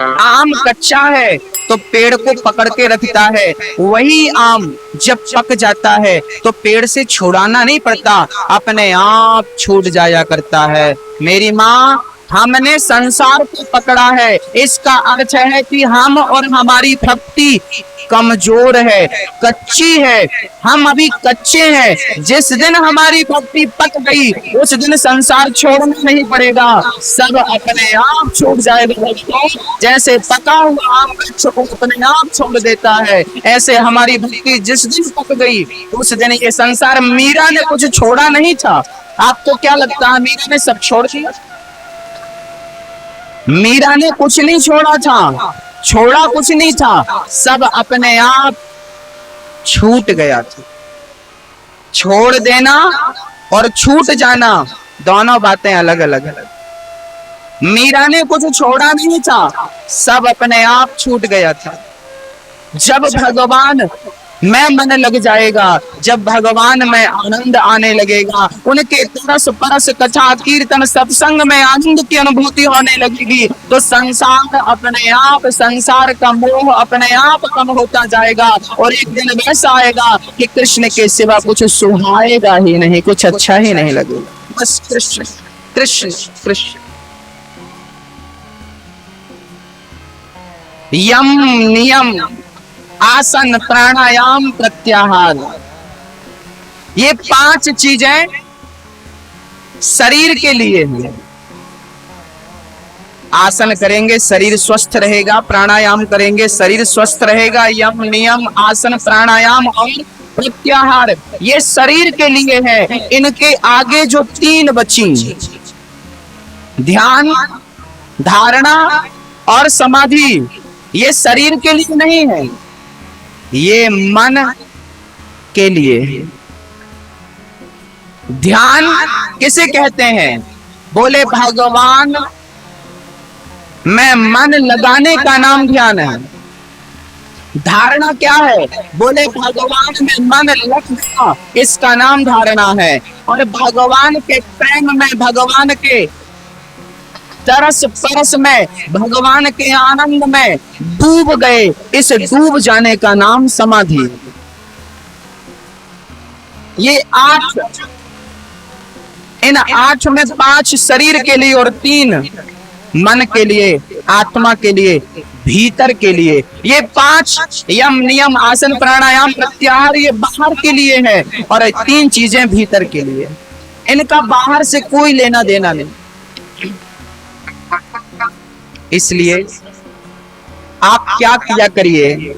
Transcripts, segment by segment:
आम कच्चा है तो पेड़ को पकड़ के रखता है, वही आम जब पक जाता है तो पेड़ से छुड़ाना नहीं पड़ता, अपने आप छूट जाया करता है। मेरी माँ, हमने संसार को पकड़ा है, इसका अर्थ है कि हम और हमारी भक्ति कमजोर है, कच्ची है, हम अभी कच्चे हैं। जिस दिन हमारी भक्ति पक गई उस दिन संसार छोड़ना नहीं पड़ेगा, सब अपने आप छूट जाएगा। जैसे पका हुआ आम वृक्ष को अपने आप छोड़ देता है, ऐसे हमारी भक्ति जिस दिन पक गई उस दिन ये संसार। मीरा ने कुछ छोड़ा नहीं था, आपको क्या लगता है मीरा ने सब छोड़ दिया? मीरा ने कुछ नहीं छोड़ा था, छोड़ा कुछ नहीं था, सब अपने आप छूट गया था। छोड़ देना और छूट जाना दोनों बातें अलग अलग है। मीरा ने कुछ छोड़ा नहीं था, सब अपने आप छूट गया था। जब भगवान में मन लग जाएगा, जब भगवान में आनंद आने लगेगा, उनके तरस परस कथा कीर्तन सत्संग में आनंद की अनुभूति होने लगेगी, तो संसार अपने आप, संसार का मोह अपने आप कम होता जाएगा। और एक दिन वैसा आएगा कि कृष्ण के सिवा कुछ सुहाएगा ही नहीं, कुछ अच्छा ही नहीं लगेगा, बस कृष्ण कृष्ण कृष्ण। यम नियम आसन प्राणायाम प्रत्याहार, ये 5 चीजें शरीर के लिए हैं। आसन करेंगे शरीर स्वस्थ रहेगा, प्राणायाम करेंगे शरीर स्वस्थ रहेगा। यम नियम आसन प्राणायाम और प्रत्याहार ये शरीर के लिए है। इनके आगे जो 3 बची, ध्यान, धारणा और समाधि, ये शरीर के लिए नहीं है, ये मन के लिए। ध्यान किसे कहते हैं? बोले भगवान में मन लगाने का नाम ध्यान है। धारणा क्या है? बोले भगवान में मन लगना, इसका नाम धारणा है। और भगवान के प्रेम में, भगवान के तरस परस में, भगवान के आनंद में डूब गए, इस डूब जाने का नाम समाधि। ये 8, इन 8 में 5 शरीर के लिए और 3 मन के लिए, आत्मा के लिए, भीतर के लिए। ये 5 यम नियम आसन प्राणायाम प्रत्याहार ये बाहर के लिए है, और 3 चीजें भीतर के लिए। इनका बाहर से कोई लेना देना नहीं। इसलिए आप क्या किया करिए,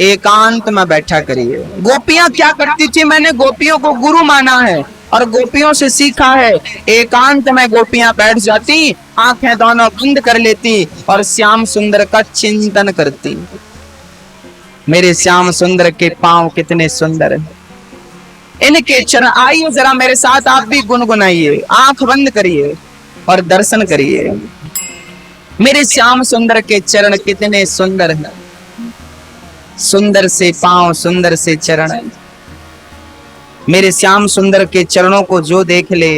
एकांत में बैठा करिए। गोपियां क्या करती थी? मैंने गोपियों को गुरु माना है और गोपियों से सीखा है। एकांत में गोपियां बैठ जाती, आंखें दोनों बंद कर लेती और श्याम सुंदर का चिंतन करती। मेरे श्याम सुंदर के पांव कितने सुंदर हैं, इनके चरण। आइए जरा मेरे साथ आप भी गुनगुनाइए, आंख बंद करिए और दर्शन करिए। मेरे श्याम सुंदर के चरण कितने सुंदर हैं, सुंदर से पांव, सुंदर से चरण। मेरे श्याम सुंदर के चरणों को जो देख ले,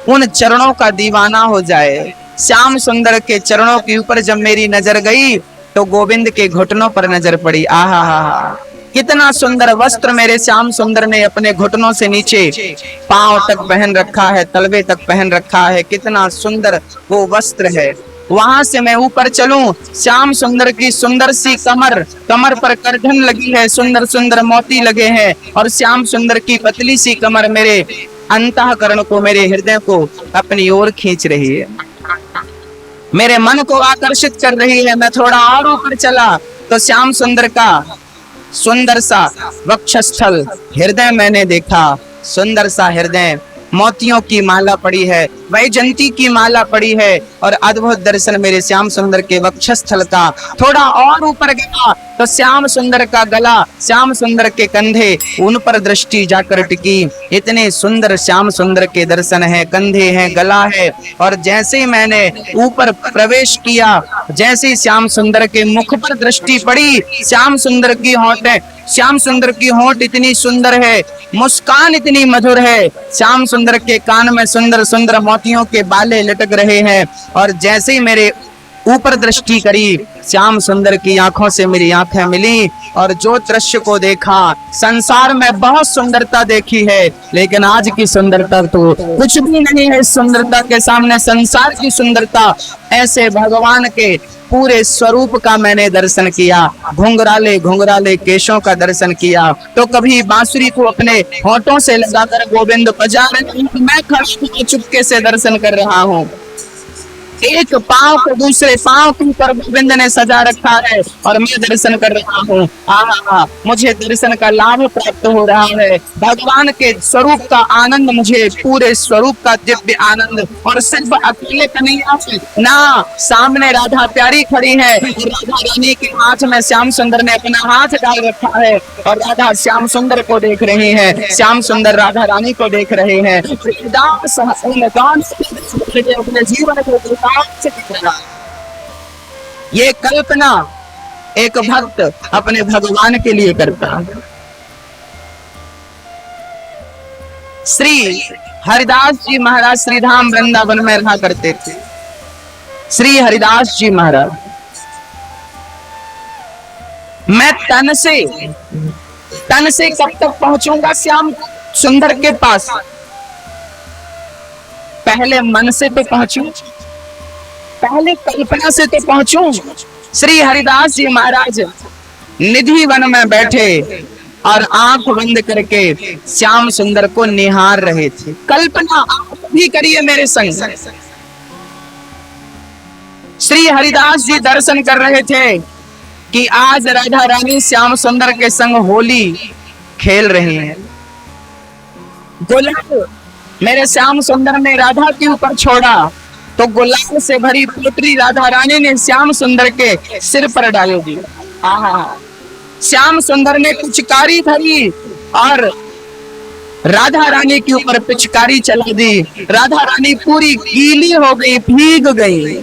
उन चरणों का दीवाना हो जाए। श्याम सुंदर के चरणों के ऊपर जब मेरी नजर गई तो गोविंद के घुटनों पर नजर पड़ी। आहा हा हा, कितना सुंदर वस्त्र मेरे श्याम सुंदर ने अपने घुटनों से नीचे पांव तक पहन रखा है, तलवे तक पहन रखा है। कितना सुंदर वो वस्त्र है। वहां से मैं ऊपर चलूं, श्याम सुंदर की सुंदर सी कमर, कमर पर करधन लगी है, सुंदर सुंदर मोती लगे हैं, और श्याम सुंदर की पतली सी कमर मेरे अंतःकरण को, मेरे हृदय को अपनी ओर खींच रही है, मेरे मन को आकर्षित कर रही है। मैं थोड़ा और ऊपर चला तो श्याम सुंदर का सुंदर सा वक्षस्थल, हृदय मैंने देखा। सुंदर सा हृदय, मोतियों की माला पड़ी है, वैजंती की माला पड़ी है, और अद्भुत दर्शन मेरे श्याम सुंदर के वक्षस्थल का। थोड़ा और ऊपर गया तो श्याम सुंदर का गला, श्याम सुंदर के कंधे, उन पर दृष्टि जाकर टिकी। इतने सुंदर श्याम सुंदर के दर्शन है, कंधे हैं, गला है। और जैसे ही मैंने ऊपर प्रवेश किया, जैसे ही श्याम सुंदर के मुख पर दृष्टि पड़ी, श्याम सुंदर की होंठें, श्याम सुंदर की होंठ इतनी सुंदर है, मुस्कान इतनी मधुर है। श्याम सुंदर के कान में सुंदर सुंदर मोतियों के बाले लटक रहे हैं। और जैसे ही मेरे ऊपर दृष्टि करी, श्याम सुंदर की आंखों से मेरी आंखें मिली और जो दृश्य को देखा, संसार में बहुत सुंदरता देखी है लेकिन आज की सुंदरता तो कुछ भी नहीं है इस सुंदरता के सामने। संसार की सुंदरता, ऐसे भगवान के पूरे स्वरूप का मैंने दर्शन किया। घुंघराले घुंघराले केशों का दर्शन किया तो कभी बांसुरी को अपने होठों से लगाकर गोविंद बजा रहे, मैं खड़ा चुपके से दर्शन कर रहा हूँ। एक पांव को दूसरे पांव के ऊपर गोविंद ने सजा रखा है और मैं दर्शन कर रहा हूँ। मुझे दर्शन का लाभ प्राप्त हो रहा है। भगवान के स्वरूप का आनंद, मुझे पूरे स्वरूप का दिव्य आनंद। और सिर्फ अकेले कन्हैया ना, सामने राधा प्यारी खड़ी है, राधा रानी के हाथ में श्याम सुंदर ने अपना हाथ डाल रखा है और राधा श्याम सुंदर को देख रही है, श्याम सुंदर राधा रानी को देख रहे हैं। अपने जीवन को ये कल्पना एक भक्त अपने भगवान के लिए करता है। श्री हरिदास जी महाराज श्रीधाम वृंदावन में रहा करते थे। श्री हरिदास जी महाराज, मैं तन से कब तक पहुंचूंगा श्याम सुंदर के पास? पहले मन से तो पहुंचूं, पहले कल्पना से तो पहुंचूं। श्री हरिदास जी महाराज निधि वन में बैठे और आंख बंद करके श्याम सुंदर को निहार रहे थे। कल्पना आप भी करिए मेरे संग। श्री हरिदास जी दर्शन कर रहे थे कि आज राधा रानी श्याम सुंदर के संग होली खेल रहे हैं। गुलाल मेरे श्याम सुंदर ने राधा के ऊपर छोड़ा तो गुलाल से भरी पोटली राधा रानी ने श्याम सुंदर के सिर पर डाल दी। श्याम सुंदर ने पिचकारी धरी और राधा रानी के ऊपर पिचकारी चला दी। राधा रानी पूरी गीली हो गई, भीग गई।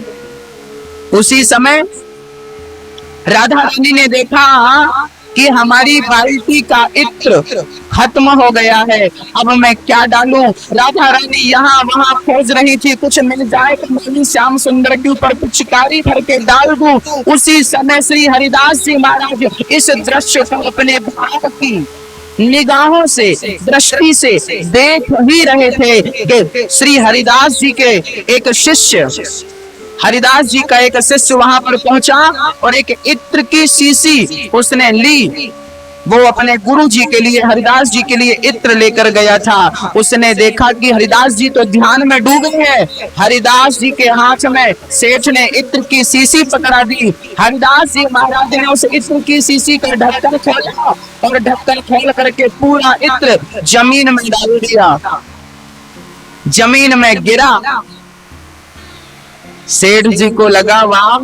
उसी समय राधा रानी ने देखा कि हमारी बाल्टी का इत्र खत्म हो गया है, अब मैं क्या डालूं? राधा रानी यहाँ वहां खोज रही थी, कुछ मिल जाए तो मैं श्याम सुंदर के ऊपर पिचकारी भर के डाल दूं। उसी समय श्री हरिदास जी महाराज इस दृश्य को अपने भाव की निगाहों से, दृष्टि से देख ही रहे थे कि श्री हरिदास जी के एक शिष्य, हरिदास जी का एक शिष्य वहां पर पहुंचा और एक इत्र की शीशी उसने ली। वो अपने गुरु जी के लिए, हरिदास जी के लिए इत्र लेकर गया था। उसने देखा कि हरिदास जी तो ध्यान में डूबे हैं। हरिदास जी के हाथ में सेठ ने इत्र की शीशी पकड़ा दी। हरिदास जी महाराज ने उस इत्र की शीशी का ढक्कन खोला और ढक्कन खोल करके पूरा इत्र जमीन में डाल दिया। जमीन में गिरा। सेठ जी को लगा, वाह,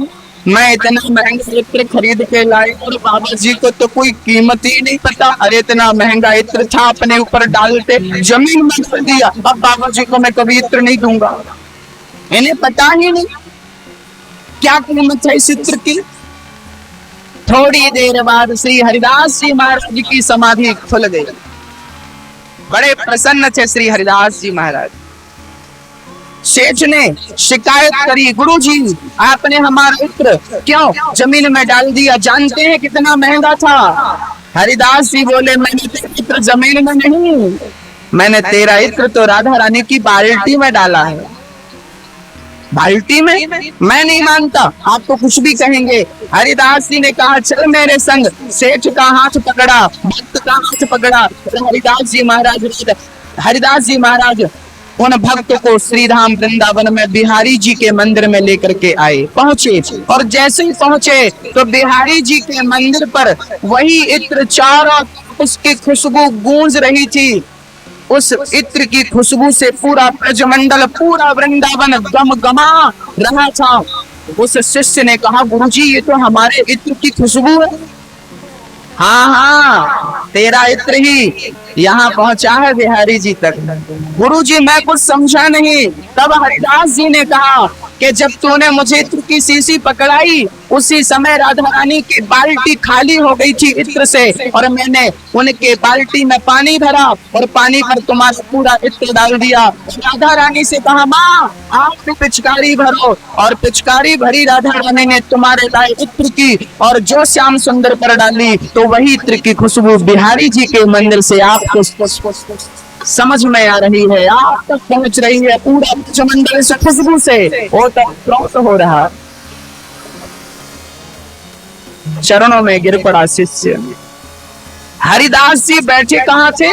मैं इतना महंगा इत्र खरीद के लाए और बाबा जी को तो कोई कीमत ही नहीं पता। अरे इतना महंगा इत्र था, अपने ऊपर डालते जमीन में डाल दिया। अब बाबा जी को मैं कभी इत्र नहीं दूंगा। इन्हें पता ही नहीं क्या कीमत है इस इत्र की। थोड़ी देर बाद श्री हरिदास जी महाराज की समाधि खुल गई। बड़े प्रसन्न थे श्री हरिदास जी महाराज। सेठ ने शिकायत करी, गुरुजी आपने हमारा इत्र क्यों जमीन में डाल दिया? जानते हैं कितना महंगा था? हरिदास जी बोले, मैंने तेरा इत्र जमीन में नहीं, मैंने तेरा इत्र तो राधा रानी की बाल्टी में डाला है। बाल्टी में? मैं नहीं मानता, आप तो कुछ भी कहेंगे। हरिदास जी ने कहा, चल मेरे संग। सेठ का हाथ पकड़ा, भक्त का हाथ पकड़ा। हरिदास जी महाराज उन भक्त को श्रीधाम वृंदावन में बिहारी जी के मंदिर में लेकर के आए, पहुंचे। और जैसे ही पहुंचे तो बिहारी जी के मंदिर पर वही इत्र चारों उसकी खुशबू गूंज रही थी। उस इत्र की खुशबू से पूरा ब्रजमंडल, पूरा वृंदावन गमगमा रहा था। उस शिष्य ने कहा, गुरुजी ये तो हमारे इत्र की खुशबू है। हाँ, तेरा इत्र ही यहाँ पहुंचा है बिहारी जी तक। गुरुजी मैं कुछ समझा नहीं। तब हरिदास जी ने कहा कि जब तूने मुझे इत्र की शीशी पकड़ाई उसी समय राधा रानी की बाल्टी खाली हो गई थी इत्र से, और मैंने उनके बाल्टी में पानी भरा और पानी पर तुम्हारा पूरा इत्र डाल दिया। राधा रानी से कहा, माँ आप भी पिचकारी भरो, और पिचकारी भरी राधा रानी ने तुम्हारे लाए इत्र की, और जो श्याम सुंदर पर डाली तो वही इत्र की खुशबू बिहारी जी के मंदिर से आपको समझ में आ रही है, आप तक पहुंच रही है। पूरा मंदिर से खुशबू से वो तक हो रहा। चरणों में गिर पड़ा शिष्य। हरिदास जी बैठे कहाँ थे?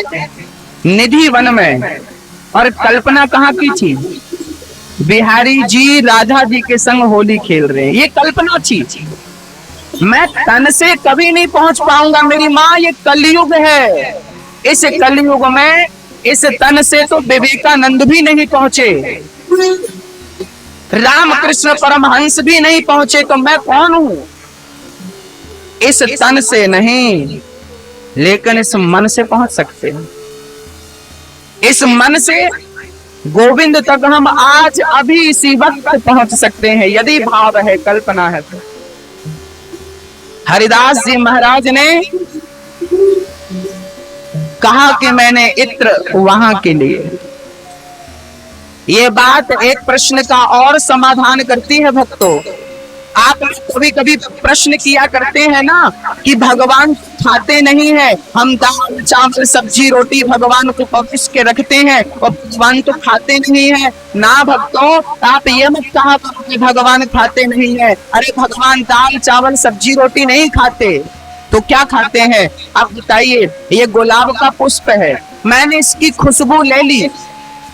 निधि वन में। और कल्पना कहाँ की थी? बिहारी जी राधा जी के संग होली खेल रहे हैं, ये कल्पना थी। मैं तन से कभी नहीं पहुंच पाऊंगा मेरी माँ, ये कलयुग है। इस कलयुग में इस तन से तो विवेकानंद भी नहीं पहुंचे, रामकृष्ण परमहंस भी नहीं पहुंचे, तो मैं कौन हूं? इस तन से नहीं, लेकिन इस मन से पहुंच सकते हैं। इस मन से गोविंद तक हम आज अभी इसी वक्त पहुंच सकते हैं, यदि भाव है, कल्पना है तो। हरिदास जी महाराज ने कहा कि मैंने इत्र वहां के लिए। ये बात एक प्रश्न का और समाधान करती है भक्तों। आप कभी कभी प्रश्न किया करते हैं ना कि भगवान खाते नहीं है, हम दाल चावल सब्जी रोटी भगवान को परोस के रखते हैं और भगवान तो खाते नहीं है ना। भक्तों आप ये मत कहा कि भगवान खाते नहीं है। अरे भगवान दाल चावल सब्जी रोटी नहीं खाते तो क्या खाते हैं आप बताइए? ये गुलाब का पुष्प है, मैंने इसकी खुशबू ले ली,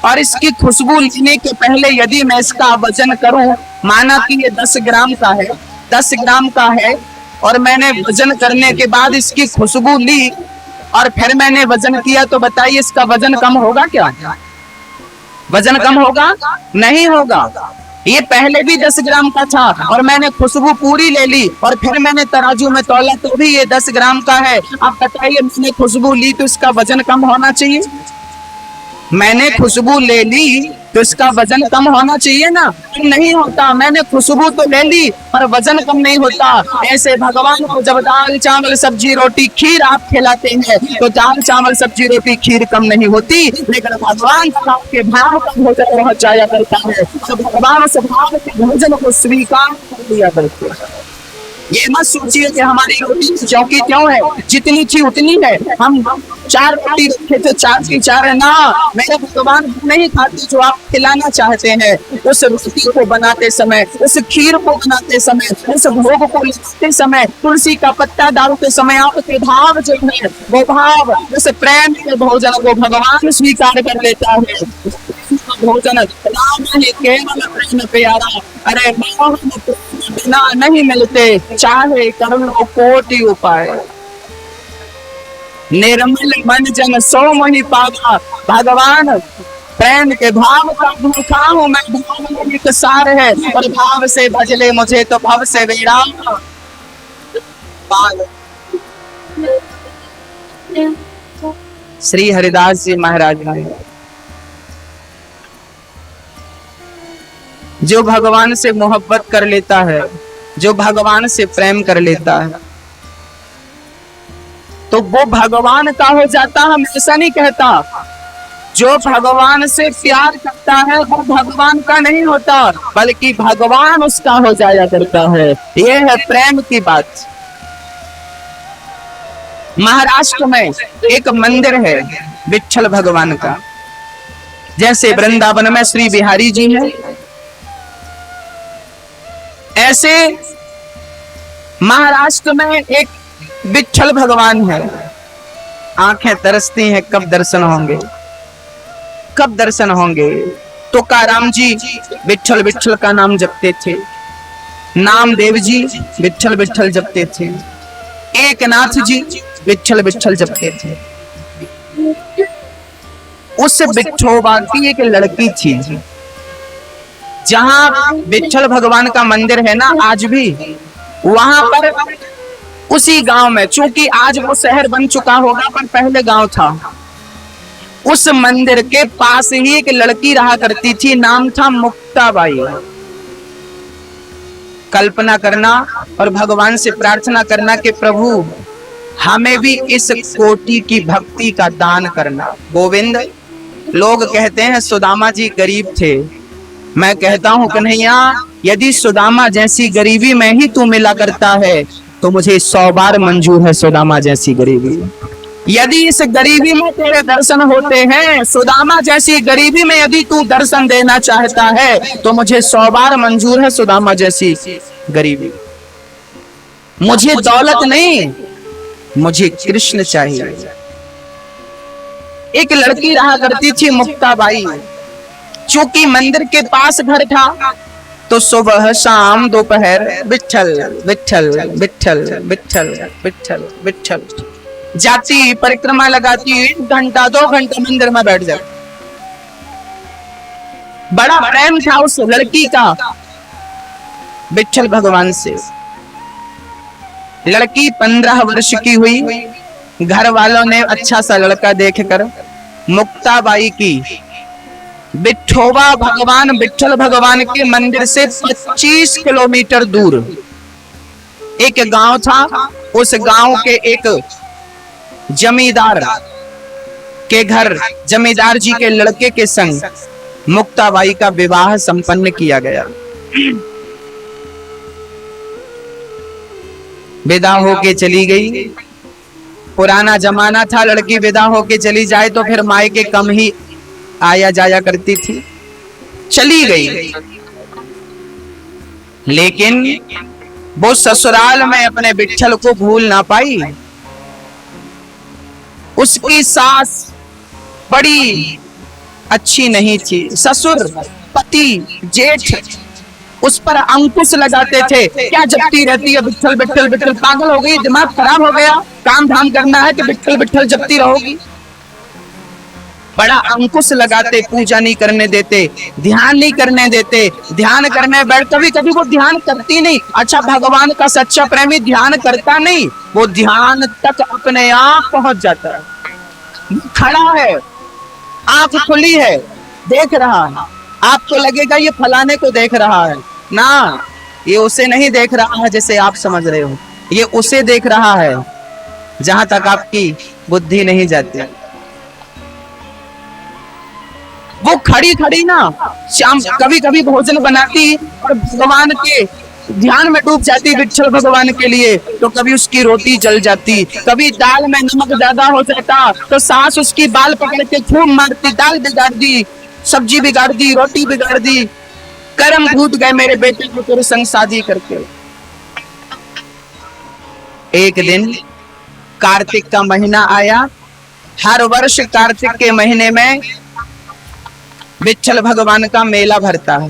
और इसकी खुशबू लेने के पहले यदि मैं इसका वजन करूं, माना कि ये 10 ग्राम का है, 10 ग्राम का है, और मैंने वजन करने के बाद इसकी खुशबू ली और फिर मैंने वजन किया, तो बताइए इसका वजन कम होगा क्या? वजन कम होगा? नहीं होगा। ये पहले भी 10 ग्राम का था और मैंने खुशबू पूरी ले ली और फिर मैंने तराजू में तौला तो भी ये 10 ग्राम का है। आप बताइए मैंने खुशबू ली तो इसका वजन कम होना चाहिए? मैंने खुशबू ले ली तो इसका वजन कम होना चाहिए ना? नहीं होता। मैंने खुशबू तो ले ली पर वजन कम नहीं होता। ऐसे भगवान को जब दाल चावल सब्जी रोटी खीर आप खिलाते हैं तो दाल चावल सब्जी रोटी खीर कम नहीं होती, लेकिन भगवान आपके भाव का भोजन पहुंच जाया करता है तो भगवान उस भाव के भोजन को स्वीकार कर लिया करते हैं। ये मत सोचिए कि हमारी रोटी चौकी क्यों है, जितनी थी उतनी है। हम 4 रोटी रखे थे 4 की 4 है ना। मेरे भगवान नहीं खाते जो आप खिलाना चाहते हैं। उस रोटी को बनाते समय, उस खीर को बनाते समय, उस भोग को लगाते समय, तुलसी का पत्ता डालते समय आपके भाव जो है वो भाव, उस प्रेम के भोजन को भगवान स्वीकार कर लेता है। भोजन राम ही केवल कृष्ण प्यारा, अरे बिना नहीं मिलते चाहे कर लो कोटि उपाय। निर्मल मन जन सो मोहि पावा, भगवान प्रेम के भाव का भूखा हूँ मैं, भाव में एक सार है और भाव से भजले मुझे तो भव से बेड़ा पार। श्री हरिदास जी महाराज ने जो भगवान से मोहब्बत कर लेता है, जो भगवान से प्रेम कर लेता है तो वो भगवान का हो जाता। हम ऐसा नहीं कहता, जो भगवान से प्यार करता है वो भगवान का नहीं होता, बल्कि भगवान उसका हो जाया करता है। ये है प्रेम की बात। महाराष्ट्र में एक मंदिर है विट्ठल भगवान का, जैसे वृंदावन में श्री बिहारी जी हैं, ऐसे महाराष्ट्र में एक विट्ठल भगवान है। आंखें तरसती हैं कब दर्शन होंगे, कब दर्शन होंगे। तुकाराम जी विट्ठल विट्ठल का नाम जपते थे, नामदेव जी विट्ठल विट्ठल जपते थे, एकनाथ जी विट्ठल विट्ठल जपते थे। उस विठोबा की एक लड़की थी, जहां विट्ठल भगवान का मंदिर है ना आज भी, वहां पर उसी गांव में, चूंकि आज वो शहर बन चुका होगा पर पहले गांव था, उस मंदिर के पास ही एक लड़की रहा करती थी, नाम था मुक्ताबाई। कल्पना करना और भगवान से प्रार्थना करना कि प्रभु हमें भी इस कोटि की भक्ति का दान करना। गोविंद, लोग कहते हैं सुदामा जी गरीब थे, मैं कहता हूं कन्हैया, यदि सुदामा जैसी गरीबी में ही तू मिला करता है तो मुझे 100 बार मंजूर है सुदामा जैसी गरीबी। यदि इस गरीबी में तेरे दर्शन होते हैं, सुदामा जैसी गरीबी में यदि तू दर्शन देना चाहता है तो मुझे 100 बार मंजूर है सुदामा जैसी गरीबी। मुझे दौलत नहीं, मुझे कृष्ण चाहिए। एक लड़की रहा करती थी मुक्ताबाई, चूंकि मंदिर के पास घर था तो सुबह शाम दोपहर विठल विठल विठल विठल विठल विठल जाती, परिक्रमा लगाती, 1 घंटा 2 घंटे मंदिर में बैठ जाती। बड़ा प्रेम था उस लड़की का विठल भगवान से। लड़की 15 वर्ष की हुई, घर वालों ने अच्छा सा लड़का देखकर मुक्ताबाई की विठोबा भगवान विठल भगवान के मंदिर से 25 किलोमीटर दूर एक गांव था, उस गांव के एक जमींदार के घर जमींदार जी के लड़के के संग मुक्ताबाई का विवाह संपन्न किया गया। विदा होके चली गई। पुराना जमाना था, लड़की विदा होके चली जाए तो फिर मायके कम ही आया जाया करती थी। चली गई, लेकिन वो ससुराल में अपने विठल को भूल ना पाई। उसकी सास बड़ी अच्छी नहीं थी, ससुर पति जेठ उस पर अंकुश लगाते थे। क्या जपती रहती है विठल विठल विठल, पागल हो गई, दिमाग खराब हो गया, काम धाम करना है कि विठल विठल जपती रहोगी। बड़ा अंकुश लगाते, पूजा नहीं करने देते, ध्यान नहीं करने देते। ध्यान करने बैठ, कभी कभी वो ध्यान करती नहीं। अच्छा, भगवान का सच्चा प्रेमी ध्यान करता नहीं, वो ध्यान तक अपने आप पहुंच जाता है। खड़ा है, आंख खुली है, देख रहा है, आपको लगेगा ये फलाने को देख रहा है ना, ये उसे नहीं देख रहा है जैसे आप समझ रहे हो, ये उसे देख रहा है जहां तक आपकी बुद्धि नहीं जाती। वो खड़ी खड़ी ना शाम कभी कभी भोजन बनाती और भगवान के ध्यान में डूब जाती विठल भगवान के लिए, तो कभी उसकी रोटी जल जाती, कभी दाल में नमक ज्यादा हो जाता तो सास उसकी बाल पकड़ के खूब मारती, दाल बिगाड़ दी, सब्जी बिगाड़ दी, रोटी बिगाड़ दी। कर्म घूट गए मेरे बेटे को तेरे संग शादी करके। एक दिन कार्तिक का महीना आया। हर वर्ष कार्तिक के महीने में विठल भगवान का मेला भरता है।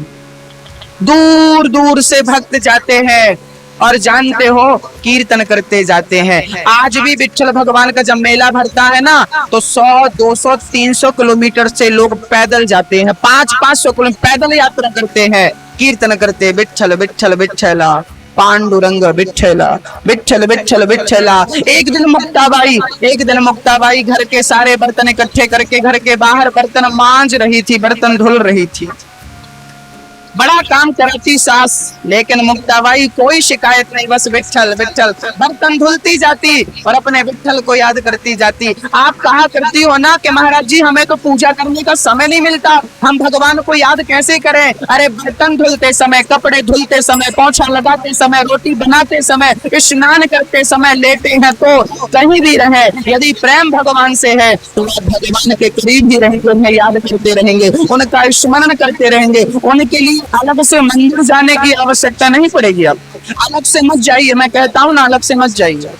दूर दूर से भक्त जाते हैं और जानते हो कीर्तन करते जाते हैं। आज भी विठल भगवान का जब मेला भरता है ना तो 100, 200, 300 किलोमीटर से लोग पैदल जाते हैं, 500 किलोमीटर पैदल यात्रा करते हैं, कीर्तन करते, विठल विठल विठला पांडुरंग विठला विठल विठल विठला। एक दिन मुक्ताबाई घर के सारे बर्तन इकट्ठे करके घर के बाहर बर्तन मांज रही थी, बर्तन धुल रही थी। बड़ा काम करती सास, लेकिन मुक्ताबाई कोई शिकायत नहीं, बस विठल विठल बर्तन धुलती जाती और अपने विठल को याद करती जाती। आप कहा करती हो ना कि महाराज जी हमें तो पूजा करने का समय नहीं मिलता, हम भगवान को याद कैसे करें। अरे बर्तन धुलते समय, कपड़े धुलते समय, पोछा लगाते समय, रोटी बनाते समय, स्नान करते समय लेटे हैं तो कहीं भी रहे, यदि प्रेम भगवान से है तो भगवान के करीब ही रहेंगे, उन्हें याद करते रहेंगे, उनका स्मरण करते रहेंगे। उनके लिए अलग से मंदिर जाने की आवश्यकता नहीं पड़ेगी। आप अलग से मत जाइए, मैं कहता हूं ना, अलग से मत जाइए।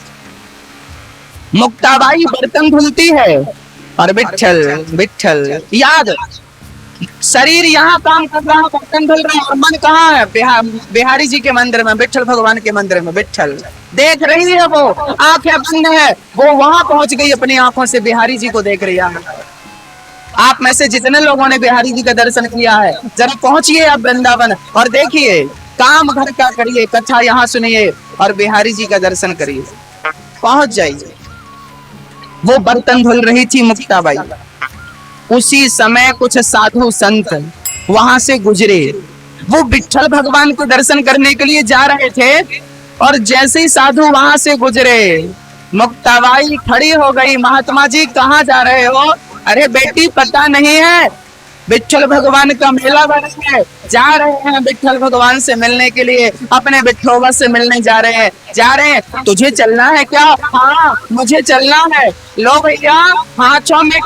मुक्ताबाई बर्तन धुलती है और विठल विठल याद, शरीर यहाँ काम कर रहा है, बर्तन धुल रहा है और मन कहाँ है, बिहारी जी के मंदिर में, विठल भगवान के मंदिर में। विठल देख रही है, वो आंखें बंद है, वो वहां पहुंच गई, अपनी आंखों से बिहारी जी को देख रही है। आप में से जितने लोगों ने बिहारी जी का दर्शन किया है, जरा पहुंचिए आप वृंदावन और देखिए, काम घर का करिए, कथा यहाँ सुनिए और बिहारी जी का दर्शन करिए, पहुंच जाइए। वो बर्तन धुल रही थी मुक्ताबाई। उसी समय कुछ साधु संत वहां से गुजरे। वो विट्ठल भगवान को दर्शन करने के लिए जा रहे थे और जैसे ही साधु वहां से गुजरे, मुक्ताबाई खड़ी हो गई, महात्मा जी कहाँ जा रहे हो? अरे बेटी पता नहीं है, विट्ठल भगवान का मेला बना है, जा रहे हैं विट्ठल भगवान से मिलने के लिए, अपने विठोबा से मिलने जा रहे हैं। तुझे चलना है क्या? हाँ मुझे चलना है। लो भैया, हाथों में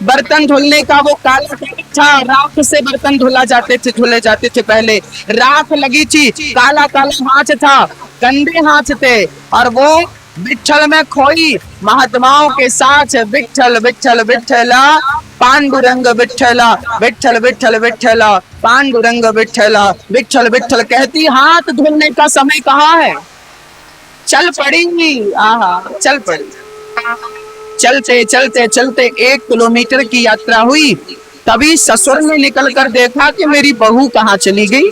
बर्तन धुलने का वो काला था, राख से बर्तन धुले जाते थे पहले, राख लगी थी, काला काला हाथ था, गंदे हाथ थे, और वो विट्ठल में खोई महात्माओं के साथ विट्ठल विट्ठल विट्ठला पांडुरंग विट्ठला, विट्ठल विट्ठल विट्ठला पांडुरंग विट्ठला, विट्ठल विट्ठल कहती हाथ धुलने का समय कहाँ है? चल पड़ी, आहा चल पड़ी। चलते चलते चलते 1 किलोमीटर की यात्रा हुई, तभी ससुर ने निकल कर देखा कि मेरी बहू कहाँ चली गई।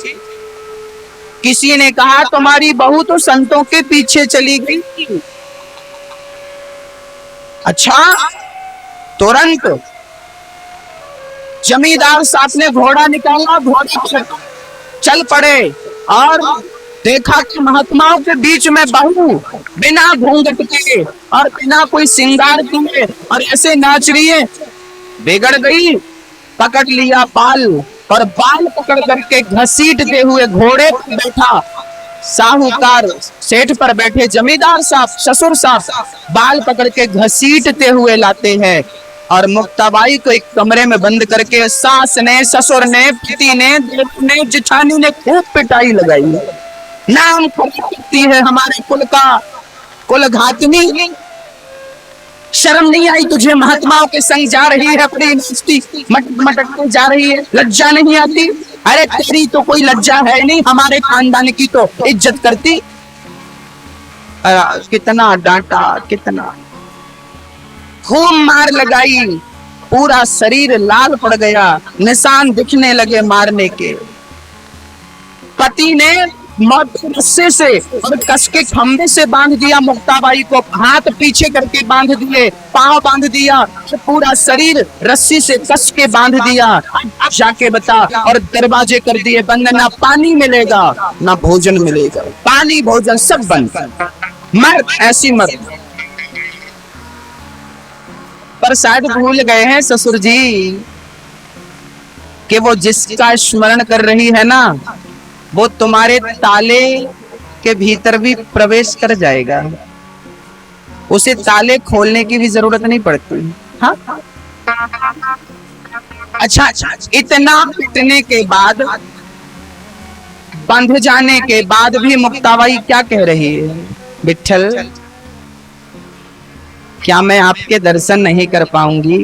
किसी ने कहा तुम्हारी बहू तो संतों के पीछे चली गई। अच्छा, तुरंत जमींदार साहब ने घोड़ा निकाला, घोड़ा पर चल पड़े और देखा कि महात्माओं के बीच में बहू बिना घूंघट के और बिना कोई श्रृंगार किए और ऐसे नाच रही है। बिगड़ गई, पकड़ लिया बाल, और बाल पकड़ करके घसीटते हुए घोड़े पर बैठा साहूकार, सेठ पर बैठे जमींदार साहब, ससुर साहब बाल पकड़ के घसीटते हुए लाते हैं और मुक्ताबाई को एक कमरे में बंद करके सास ने, ससुर ने, पति ने, जिठानी ने खूब पिटाई लगाई। नाम करती है हमारे कुल का, कुल घातनी, शर्म नहीं आई तुझे? महात्माओं के संग जा रही है, अपनी मटक जा रही है, लज्जा नहीं आती? अरे तेरी तो कोई लज्जा है नहीं, हमारे खानदान की तो इज्जत करती। कितना डांटा, कितना खूब मार लगाई, पूरा शरीर लाल पड़ गया, निशान दिखने लगे मारने के। पति ने मौत रस्से से और कस के खंभे से बांध दिया मुक्ताबाई को, हाथ पीछे करके बांध दिए, पांव बांध दिया, पूरा शरीर रस्सी से कस के बांध दिया। जाके बता, और दरवाजे कर दिए बंद, ना पानी मिलेगा ना भोजन मिलेगा, पानी भोजन सब बंद, मर ऐसी मर। पर शायद भूल गए हैं ससुर जी कि वो जिसका स्मरण कर रही है ना, वो तुम्हारे ताले के भीतर भी प्रवेश कर जाएगा, उसे ताले खोलने की भी जरूरत नहीं पड़ती। हाँ? अच्छा, इतना पिटने के बाद, बंध जाने के बाद भी मुक्ताबाई क्या कह रही है? विट्ठल, क्या मैं आपके दर्शन नहीं कर पाऊंगी?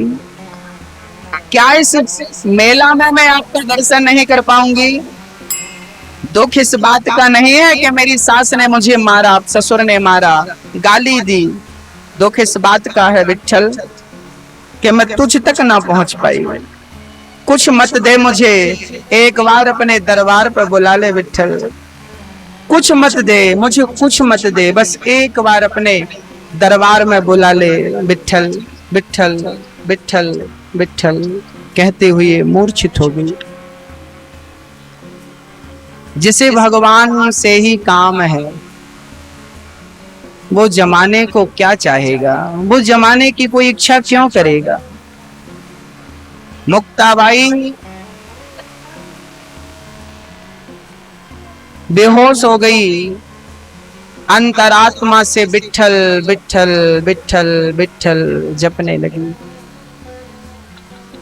क्या इस मेला में मैं आपका दर्शन नहीं कर पाऊंगी? दुख इस बात का नहीं है कि मेरी सास ने मुझे मारा, ससुर ने मारा, गाली दी। दुख इस बात का है विट्ठल कि मैं तुझ तक ना पहुंच पाई। कुछ मत दे मुझे, एक बार अपने दरबार पर बुला ले विट्ठल। कुछ मत दे मुझे, कुछ मत दे, बस एक बार अपने दरबार में बुला ले विट्ठल, विट्ठल, विट्ठल, विट्ठल कहते हुए मूर्छित हो गई। जिसे भगवान से ही काम है, वो जमाने को क्या चाहेगा? वो जमाने की कोई इच्छा क्यों करेगा? मुक्ताबाई बेहोश हो गई, अंतरात्मा से विट्ठल विट्ठल विट्ठल विट्ठल जपने लगी।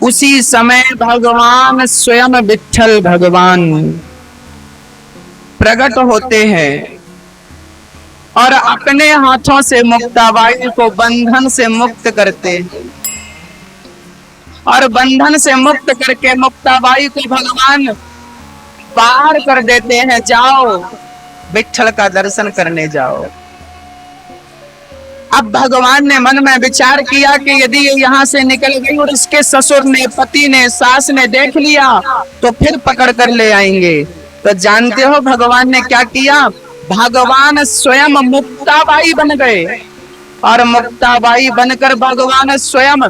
उसी समय भगवान स्वयं विट्ठल भगवान प्रकट होते हैं और अपने हाथों से मुक्ताबाई को बंधन से मुक्त करते हैं, और बंधन से मुक्त करके मुक्ताबाई को भगवान बाहर कर देते हैं, जाओ विट्ठल का दर्शन करने जाओ। अब भगवान ने मन में विचार किया कि यदि ये यहाँ से निकल गई और इसके ससुर ने, पति ने, सास ने देख लिया तो फिर पकड़ कर ले आएंगे। तो जानते हो भगवान ने क्या किया? भगवान स्वयं मुक्ताबाई बन गए, और मुक्ताबाई बनकर भगवान स्वयं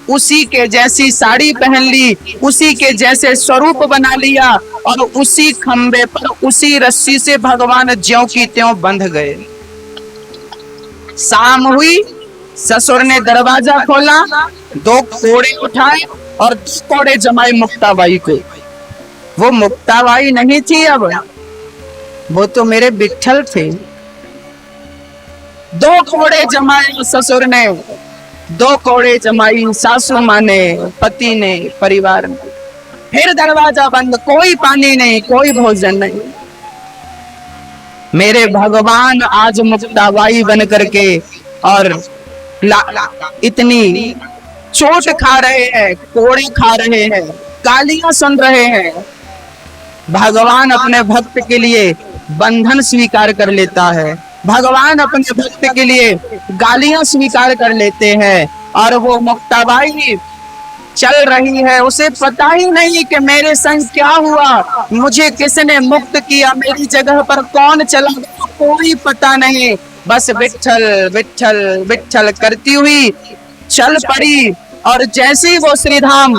उसी के जैसी साड़ी पहन ली, उसी के जैसे स्वरूप बना लिया, और उसी खंबे पर उसी रस्सी से भगवान ज्यों की त्यों बंध गए। शाम हुई, ससुर ने दरवाजा खोला, 2 कोड़े उठाए और 2 कोड़े जमाए मुक्ताबाई को। वो मुक्ताबाई नहीं थी अब, वो तो मेरे विट्ठल थे। 2 कोड़े जमाए ससुर ने, 2 कोड़े जमाई सासू माँ ने, पति ने, परिवार ने। फिर दरवाजा बंद, कोई पानी नहीं, कोई भोजन नहीं। मेरे भगवान आज मुक्ताबाई बन करके और इतनी चोट खा रहे हैं, कोड़े खा रहे हैं, गालियां सुन रहे हैं। भगवान अपने भक्त के लिए बंधन स्वीकार कर लेता है, भगवान अपने भक्त के लिए गालियां स्वीकार कर लेते हैं। और वो मुक्ताबाई चल रही है, उसे पता ही नहीं कि मेरे संग क्या हुआ, मुझे किसने मुक्त किया, मेरी जगह पर कौन चला गया, कोई पता नहीं। बस विट्ठल विट्ठल विट्ठल करती हुई चल पड़ी। और जैसे ही वो श्रीधाम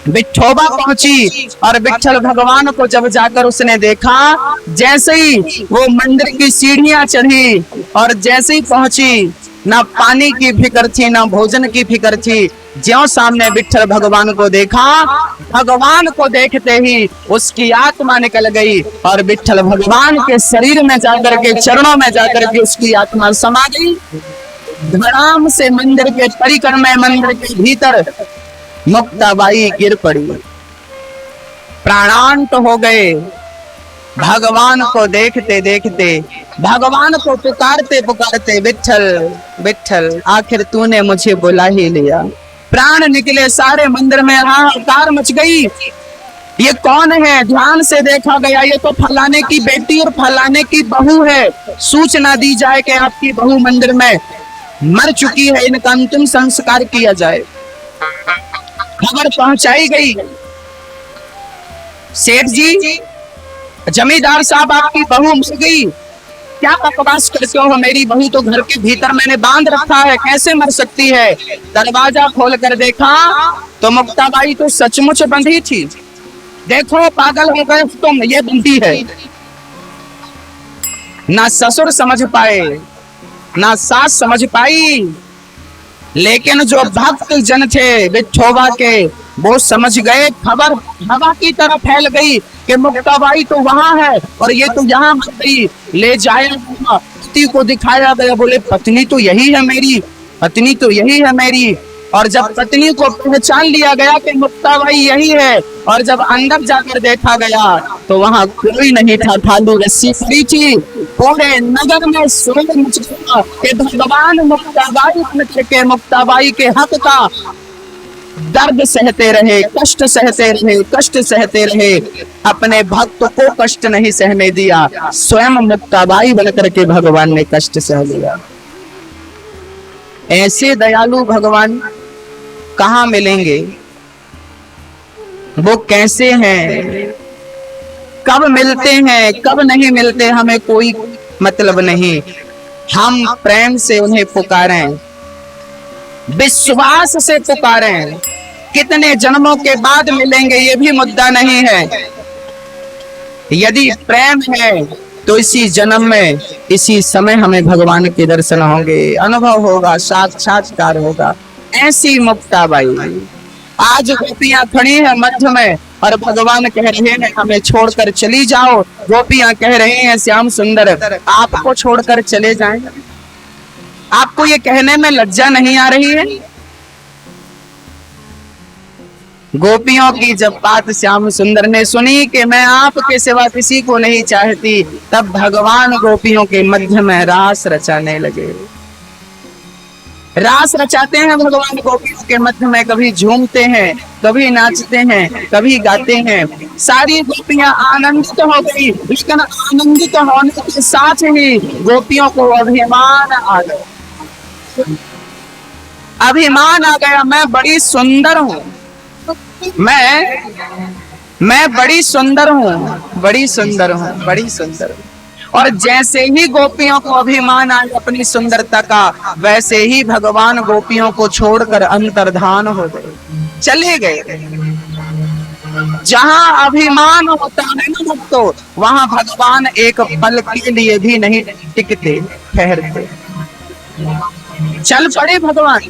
विठोबा पहुंची और विट्ठल भगवान को जब जाकर उसने देखा, जैसे ही वो मंदिर की सीढ़ियां चढ़ी और जैसे ही पहुंची, ना पानी की फिक्र थी, ना भोजन की फिक्र थी। ज्यों सामने विट्ठल भगवान को देखा, भगवान को देखते ही उसकी आत्मा निकल गई और विट्ठल भगवान के शरीर में जाकर के, चरणों में जाकर के उसकी आत्मा समा गई। धड़ाम से मंदिर के परिक्रमा, मंदिर के भीतर मुक्ताबाई गिर पड़ी, प्राणांत हो गए। भगवान को देखते देखते, भगवान को पुकारते पुकारते, विट्ठल विट्ठल आखिर तूने मुझे बुला ही लिया। प्राण निकले, सारे मंदिर में हाहाकार मच गई। ये कौन है? ध्यान से देखा गया, ये तो फलाने की बेटी और फलाने की बहू है। सूचना दी जाए कि आपकी बहू मंदिर में मर चुकी है, इनका अंतिम संस्कार किया जाए। खबर पहुंचाई गई, सेठ जी, जमींदार साहब, आपकी बहू मर गई। क्या बकवास करते हो? मेरी बहू तो घर के भीतर मैंने बांध रखा है, कैसे मर सकती है? दरवाजा खोल कर देखा तो मुक्ताबाई तो सचमुच बंधी थी। देखो पागल हो गए तुम, ये बंधी है। ना ससुर समझ पाए, ना सास समझ पाई, लेकिन जो भक्त जन थे विठोबा के, वो समझ गए। खबर हवा की तरह फैल गई कि मुक्ताबाई तो वहां है और ये तो यहाँ मर गई। ले जाया पति को दिखाया गया, बोले पत्नी तो यही है मेरी, पत्नी तो यही है मेरी। और जब पत्नी को पहचान लिया गया कि मुक्ताबाई यही है, और जब अंदर जाकर देखा गया तो वहां कोई नहीं था, खाली रस्सी पड़ी थी। पूरे नगर में शोर मच गया कि भगवान मुक्ताबाई के हक का दर्द सहते रहे, कष्ट सहते रहे, कष्ट सहते रहे। अपने भक्त को कष्ट नहीं सहने दिया, स्वयं मुक्ताबाई बनकर के भगवान ने कष्ट सह लिया। ऐसे दयालु भगवान कहाँ मिलेंगे? वो कैसे हैं, कब मिलते हैं, कब नहीं मिलते, हमें कोई मतलब नहीं। हम प्रेम से उन्हें पुकारें, विश्वास से पुकारें। कितने जन्मों के बाद मिलेंगे ये भी मुद्दा नहीं है। यदि प्रेम है तो इसी जन्म में, इसी समय हमें भगवान के दर्शन होंगे, अनुभव होगा, साक्षात्कार होगा। ऐसी मुक्ताबाई आज गोपियां खड़ी है मध्य में और भगवान कह रहे हैं हमें छोड़कर चली जाओ। गोपियां कह रहे हैं श्याम सुंदर आपको छोड़कर चले जाएं। आपको ये कहने में लज्जा नहीं आ रही है? गोपियों की जब बात श्याम सुंदर ने सुनी कि मैं आपके सिवा किसी को नहीं चाहती, तब भगवान गोपियों के मध्य में रास रचाने लगे। रास रचाते हैं भगवान गोपियों के मध्य में, कभी झूमते हैं, कभी नाचते हैं, कभी गाते हैं। सारी गोपियां आनंदित हो गई, लेकिन आनंदित होने के साथ ही गोपियों को अभिमान आ गया। अभिमान आ गया, मैं बड़ी सुंदर हूँ, मैं बड़ी सुंदर हूँ, बड़ी सुंदर हूँ, बड़ी सुंदर हूँ। और जैसे ही गोपियों को अभिमान आया अपनी सुंदरता का, वैसे ही भगवान गोपियों को छोड़कर अंतर्धान हो गए, चले गए। जहां अभिमान होता है ना भक्तों, वहां भगवान एक पल के लिए भी नहीं टिकते, ठहरते। चल पड़े भगवान,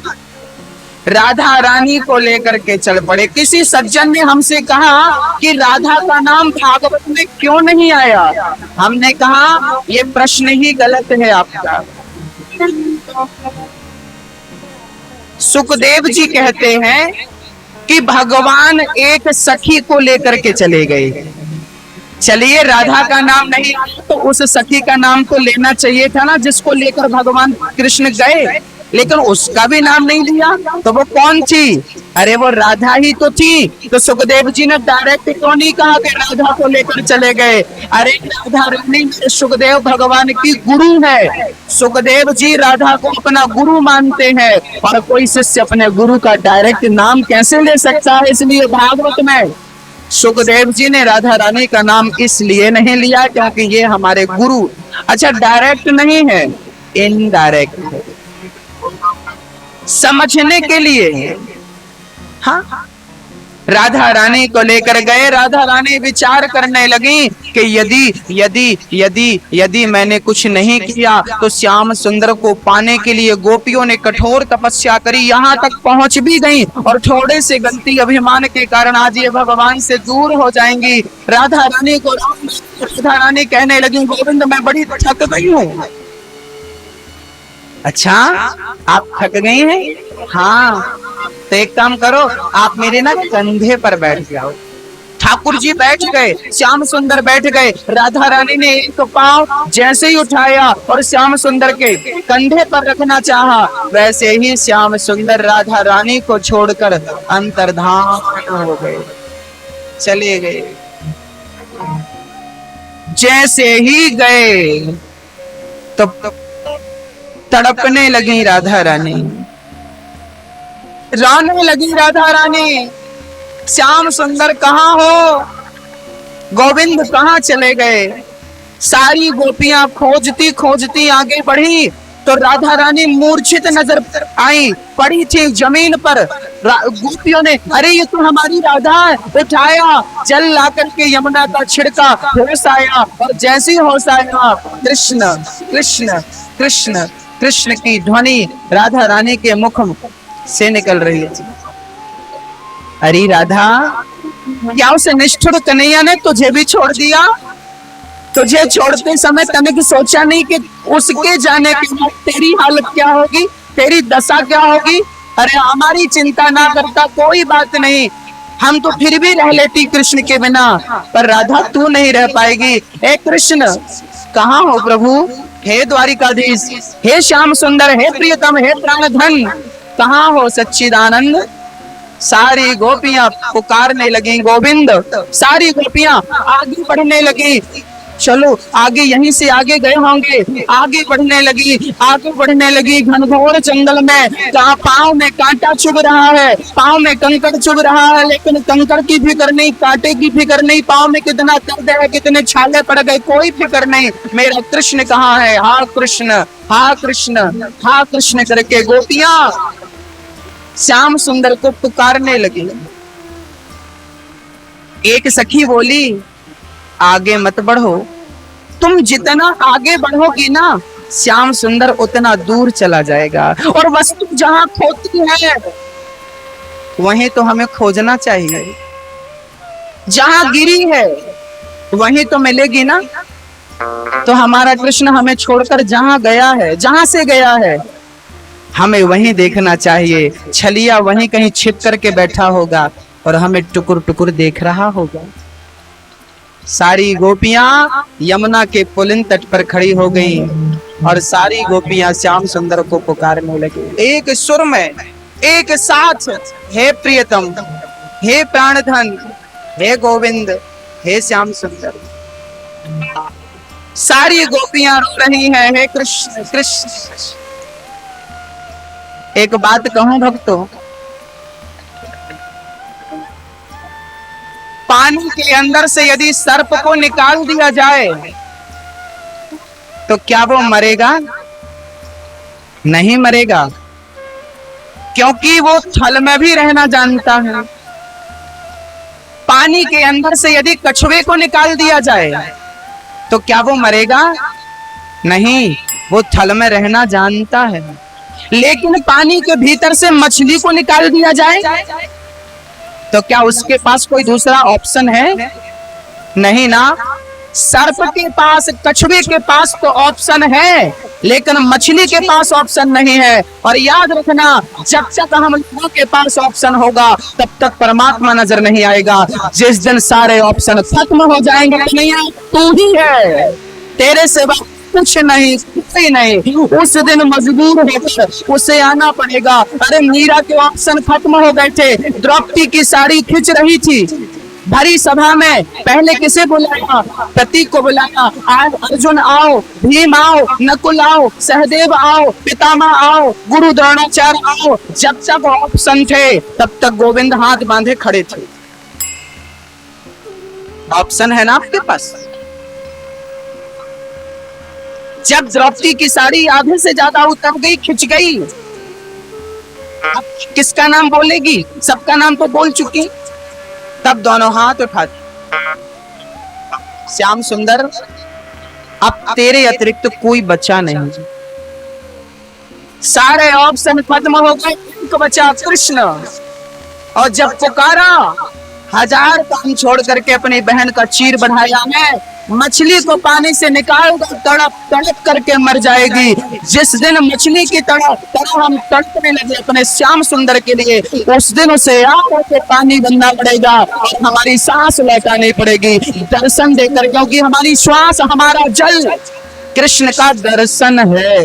राधा रानी को लेकर के चल पड़े। किसी सज्जन ने हमसे कहा कि राधा का नाम भागवत में क्यों नहीं आया? हमने कहा ये प्रश्न ही गलत है आपका। सुखदेव जी कहते हैं कि भगवान एक सखी को लेकर के चले गए। चलिए, राधा का नाम नहीं आया तो उस सखी का नाम तो लेना चाहिए था ना, जिसको लेकर भगवान कृष्ण गए, लेकिन उसका भी नाम नहीं लिया। तो वो कौन थी? अरे वो राधा ही तो थी। तो सुखदेव जी ने डायरेक्ट क्यों नहीं कहा कि राधा को लेकर चले गए? अरे राधा रानी सुखदेव भगवान की गुरु है, सुखदेव जी राधा को अपना गुरु मानते हैं, और कोई शिष्य अपने गुरु का डायरेक्ट नाम कैसे ले सकता है? इसलिए भागवत में सुखदेव जी ने राधा रानी का नाम इसलिए नहीं लिया क्योंकि ये हमारे गुरु। अच्छा, डायरेक्ट नहीं है, इनडायरेक्ट है, समझने के लिए। हाँ, राधा रानी को लेकर गए। राधा रानी विचार करने लगी कि यदि यदि यदि यदि मैंने कुछ नहीं किया तो श्याम सुंदर को पाने के लिए गोपियों ने कठोर तपस्या करी, यहाँ तक पहुंच भी गई, और थोड़े से गलती अभिमान के कारण आज ये भगवान से दूर हो जाएंगी। राधा रानी कहने लगी, गोविंद मैं बड़ी थक गई हूँ। अच्छा, आप थक गई हैं? हाँ, तो एक काम करो, आप मेरे ना कंधे पर बैठ जाओ। ठाकुर जी बैठ गए, श्याम सुंदर बैठ गए। राधा रानी ने एक पांव जैसे ही उठाया और श्याम सुंदर के कंधे पर रखना चाहा, वैसे ही श्याम सुंदर राधा रानी को छोड़कर अंतर्धान हो गए, चले गए। जैसे ही गए तो तड़पने लगी राधा रानी, रोने लगी राधा रानी। श्याम सुंदर कहाँ हो? गोविंद कहाँ चले गए? सारी गोपियां खोजती खोजती आगे बढ़ी तो राधा रानी मूर्छित नजर आई, पड़ी थी जमीन पर। गोपियों ने, अरे ये तो हमारी राधा है, उठाया, जल ला करके यमुना का छिड़का, होश आया, और जैसे ही होश आया कृष्ण कृष्ण कृष्ण कृष्ण की ध्वनि राधा रानी के मुख से निकल रही है। अरे राधा, क्या उसे निष्ठुर कन्हैया ने तुझे भी छोड़ दिया? तुझे छोड़ते समय तनिक सोचा नहीं कि उसके जाने के बाद तेरी हालत क्या होगी, तेरी दशा क्या होगी? अरे हमारी चिंता ना करता, कोई बात नहीं, हम तो फिर भी रह लेती कृष्ण के बिना, पर राधा तू नहीं रह पाएगी। हे कृष्ण, कहाँ हो प्रभु? हे द्वारिकाधीश, हे श्याम सुंदर, हे प्रियतम, हे प्राणधन, कहाँ हो सच्चिदानंद? सारी गोपियां पुकारने लगी गोविंद। सारी गोपियां आगे बढ़ने लगी, चलो आगे, यहीं से आगे गए होंगे। आगे बढ़ने लगी घनघोर जंगल में, जहाँ पाँव में कांटा चुभ रहा है, पाँव में कंकड़ चुभ रहा है, लेकिन कंकड़ की फिक्र नहीं, कांटे की फिक्र नहीं, पाँव में कितना दर्द है, कितने छाले पड़ गए, कोई फिक्र नहीं। मेरा कृष्ण कहाँ है? हा कृष्ण, हा कृष्ण, हा कृष्ण करके गोपियां श्याम सुंदर को पुकारने लगी। एक सखी बोली, आगे मत बढ़ो, तुम जितना आगे बढ़ोगी ना श्याम सुंदर उतना दूर चला जाएगा, और वस्तु जहां खोती है वहीं तो हमें खोजना चाहिए, जहां गिरी है वहीं तो मिलेगी ना। तो हमारा कृष्ण हमें छोड़कर जहां गया है, जहां से गया है, हमें वहीं देखना चाहिए। छलिया वहीं कहीं छिप करके बैठा होगा और हमें टुकुर टुकुर देख रहा होगा। सारी गोपियां यमुना के पुलिन तट पर खड़ी हो गई और सारी गोपियां श्याम सुंदर को पुकारने लगी, एक सुर में, एक साथ, हे प्रियतम, हे प्राणधन, हे गोविंद, हे श्याम सुंदर। सारी गोपियां रो रही हैं, हे कृष्ण कृष्ण। एक बात कहूं भक्तों, पानी के अंदर से यदि सर्प को निकाल दिया जाए तो क्या वो मरेगा? नहीं मरेगा, क्योंकि वो थल में भी रहना जानता है, पानी के अंदर से यदि कछुए को निकाल दिया जाए तो क्या वो मरेगा? नहीं, वो थल में रहना जानता है। लेकिन पानी के भीतर से मछली को निकाल दिया जाए तो क्या उसके पास कोई दूसरा ऑप्शन है? नहीं ना। सर्प के पास, कछुए के पास तो ऑप्शन है, लेकिन मछली के पास ऑप्शन नहीं है। और याद रखना, जब तक हम लोगों के पास ऑप्शन होगा तब तक परमात्मा नजर नहीं आएगा। जिस दिन सारे ऑप्शन खत्म हो जाएंगे, नहीं तू ही है, तेरे सिवा कुछ नहीं, कोई नहीं, उस दिन मजबूर होकर उसे आना पड़ेगा। अरे मीरा के ऑप्शन खत्म हो गए थे, द्रौपदी की साड़ी खींच रही थी, भरी सभा में पहले किसे बुलाया? प्रतीक को बुलाया। आज अर्जुन आओ, भीम आओ, नकुल आओ, सहदेव आओ, पितामह आओ, गुरु द्रोणाचार्य आओ। जब तक ऑप्शन थे तब तक गोविंद हाथ बांधे खड़े थे। ऑप्शन है ना आपके पास? जब द्रौपदी की साड़ी आधे से ज्यादा उतर गई, खिंच गई, किसका नाम बोलेगी? सबका नाम तो बोल चुकी। तब दोनों हाथ उठाते, श्याम सुंदर अब तेरे अतिरिक्त कोई बचा नहीं, सारे ऑप्शन खत्म हो गए, एक बचा कृष्ण। और जब पुकारा, 1000 काम छोड़ करके अपनी बहन का चीर बढ़ाया है। मछली को पानी से निकाल कर तड़प तड़प करके मर जाएगी। जिस दिन मछली की तरह हम तड़पने लगे अपने श्याम सुंदर के लिए, उस दिन उसे आंखों से पानी बनना पड़ेगा और हमारी सांस लौटानी पड़ेगी दर्शन देकर, क्योंकि हमारी श्वास, हमारा जल कृष्ण का दर्शन है।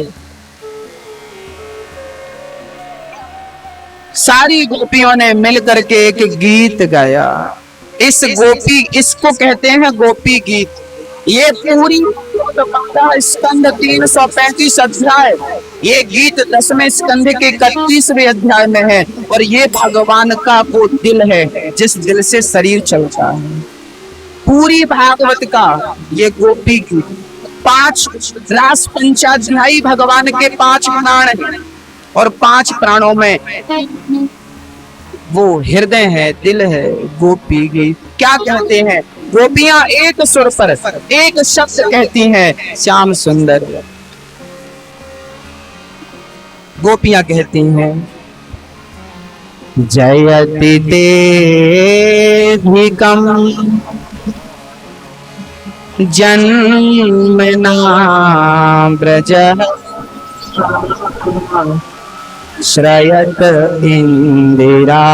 सारी गोपियों ने मिलकर के एक गीत गाया। इसको कहते हैं गोपी गीत। ये पूरी स्कंद 335 अध्याय, ये गीत 10वें स्कंद के 31वें अध्याय में है। और ये भगवान का वो दिल है जिस दिल से शरीर चलता है। पूरी भागवत का ये गोपी गीत, 5 रास पंचाध्यायी भगवान के 5 प्राण हैं और 5 प्राणों में वो हृदय है, दिल है। गोपी गीत क्या कहते हैं? गोपियां एक सुर पर एक शब्द कहती हैं, श्याम सुंदर। गोपियां कहती हैं, जयति देभिकम जन्मना ब्रज श्रयत इंदिरा